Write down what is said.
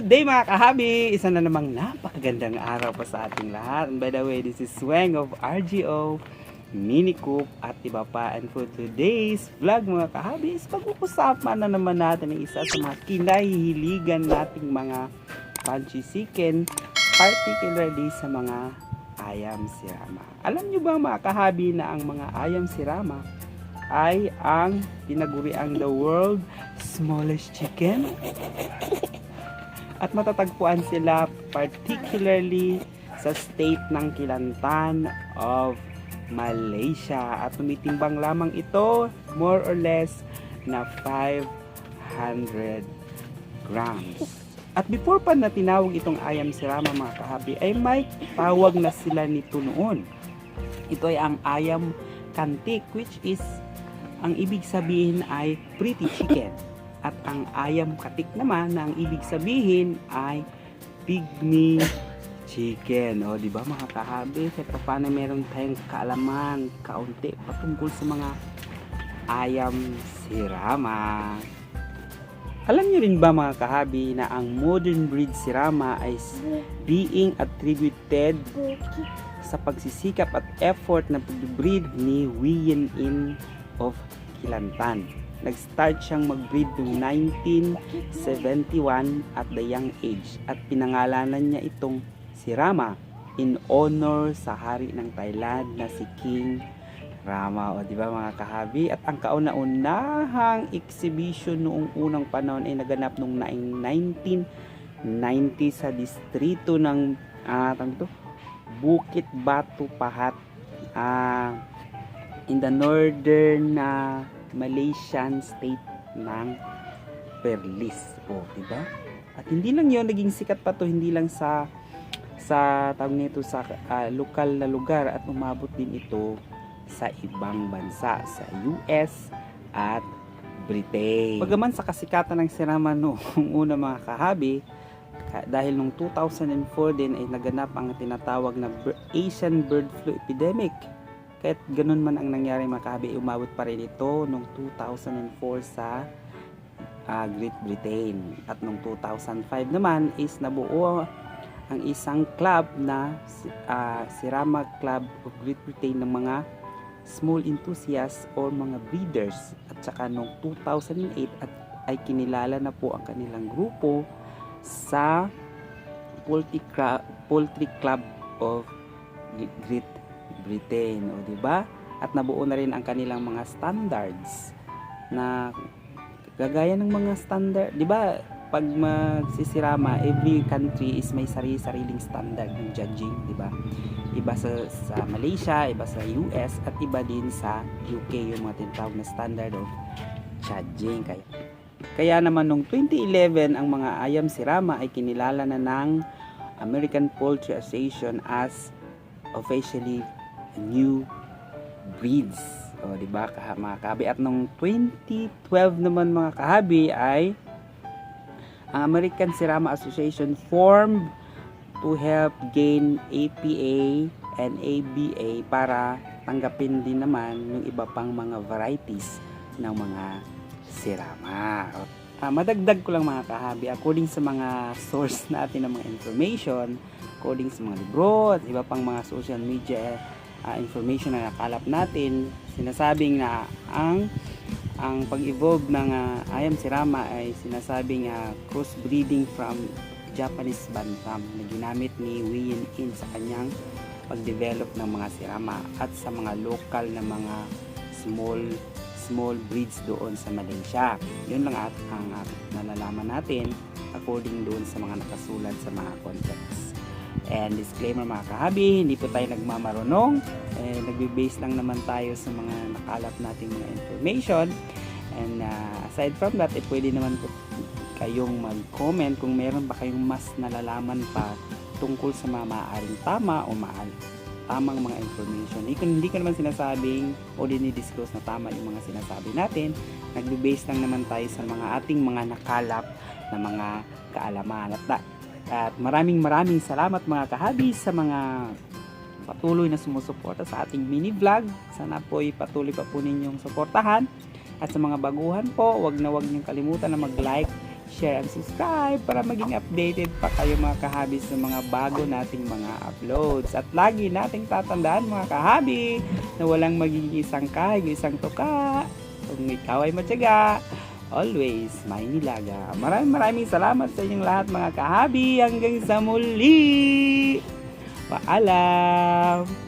Good day mga kahabi! Isa na namang napakagandang araw pa sa ating lahat. And by the way, this is Sweng of RGO, Mini Coop at iba pa. And for today's vlog mga kahabi is pag-uusapan na naman natin ang isa sa mga kinahihiligan nating mga punchy chicken, particularly sa mga ayam sirama. Alam nyo ba mga kahabi na ang mga ayam sirama ay ang tinaguriang the world smallest chicken? At matatagpuan sila particularly sa state ng Kelantan of Malaysia. At tumitimbang lamang ito more or less na 500 grams. At before pa na tinawag itong ayam sirama mga kahabi, ay may tawag na sila nito noon. Ito ay ang ayam kantik, which is ang ibig sabihin ay pretty chicken. At ang ayam katik naman na ang ibig sabihin ay pygmy chicken. O di ba mga kahabi, kahit paano meron tayong kaalaman kaunti patungkol sa mga ayam sirama. Alam niyo rin ba mga kahabi na ang modern breed sirama ay being attributed sa pagsisikap at effort na pag-breed ni Wien In of Kelantan. Nag-start siyang mag-breed noong 1971 at the young age at pinangalanan niya itong Sirama in honor sa hari ng Thailand na si King Rama. O di ba mga kahabi? At ang kauna-unahang exhibition noong unang panahon ay naganap noong 1990 sa distrito ng Bukit Batu Pahat in the northern Malaysian state ng Perlis. O, diba? At hindi lang 'yon, naging sikat pa to hindi lang sa tawag nito sa lokal na lugar at umabot din ito sa ibang bansa, sa US at Britain. Bagaman sa kasikatan ng sirama noong una mga kahabi, dahil noong 2004 din ay naganap ang tinatawag na Asian bird flu epidemic. Kahit ganun man ang nangyari mga kahabi, umabot pa rin ito noong 2004 sa Great Britain. At noong 2005 naman is nabuo ang isang club na Sirama Club of Great Britain ng mga small enthusiasts or mga breeders. At saka noong 2008 ay kinilala na po ang kanilang grupo sa Poultry Club of Great Britain, o di ba? At nabuo na rin ang kanilang mga standards na gagaya ng mga standard, di ba? Pag magsisirama, every country is may sariling standard ng judging, di ba? Iba sa Malaysia, iba sa US at iba din sa UK yung mga tinatawag na standard of judging. Kaya naman noong 2011 ang mga ayam sirama ay kinilala na ng American Poultry Association as officially new breeds. O di ba mga kahabi? At nung 2012 naman mga kahabi ay ang American Sirama Association formed to help gain APA and ABA para tanggapin din naman yung iba pang mga varieties ng mga sirama. Madagdag ko lang mga kahabi, according sa mga source natin ng mga information, according sa mga libro at iba pang mga social media information na nakalap natin, sinasabing na ang pag-evolve ng ayam sirama ay sinasabing crossbreeding from Japanese Bantam na ginamit ni Wien In sa kanyang pag-develop ng mga sirama at sa mga local na mga small breeds doon sa Malaysia. Yun lang ang nalalaman natin according doon sa mga nakasulat sa mga contracts. And disclaimer mga kahabi, hindi po tayo nagmamarunong, nagbe-base lang naman tayo sa mga nakalap nating mga information. And aside from that, pwede naman po kayong mag-comment kung meron ba kayong mas nalalaman pa tungkol sa mga maaaring tama o tamang mga information. Hindi ko naman sinasabing o dinidisclose na tama yung mga sinasabi natin. Nagbe-base lang naman tayo sa mga ating mga nakalap na mga kaalaman. At maraming salamat mga kahabi sa mga patuloy na sumusuporta sa ating mini vlog. Sana po patuloy pa po ninyong suportahan. At sa mga baguhan po, wag niyong kalimutan na mag-like share, and subscribe para maging updated pa kayo mga kahabi sa mga bago nating mga uploads. At lagi nating tatandaan mga kahabi na walang magiging isang kahig, isang tuka. Kung ikaw ay matyaga, always may nilaga. Maraming salamat sa inyong lahat mga kahabi. Hanggang sa muli. Paalam.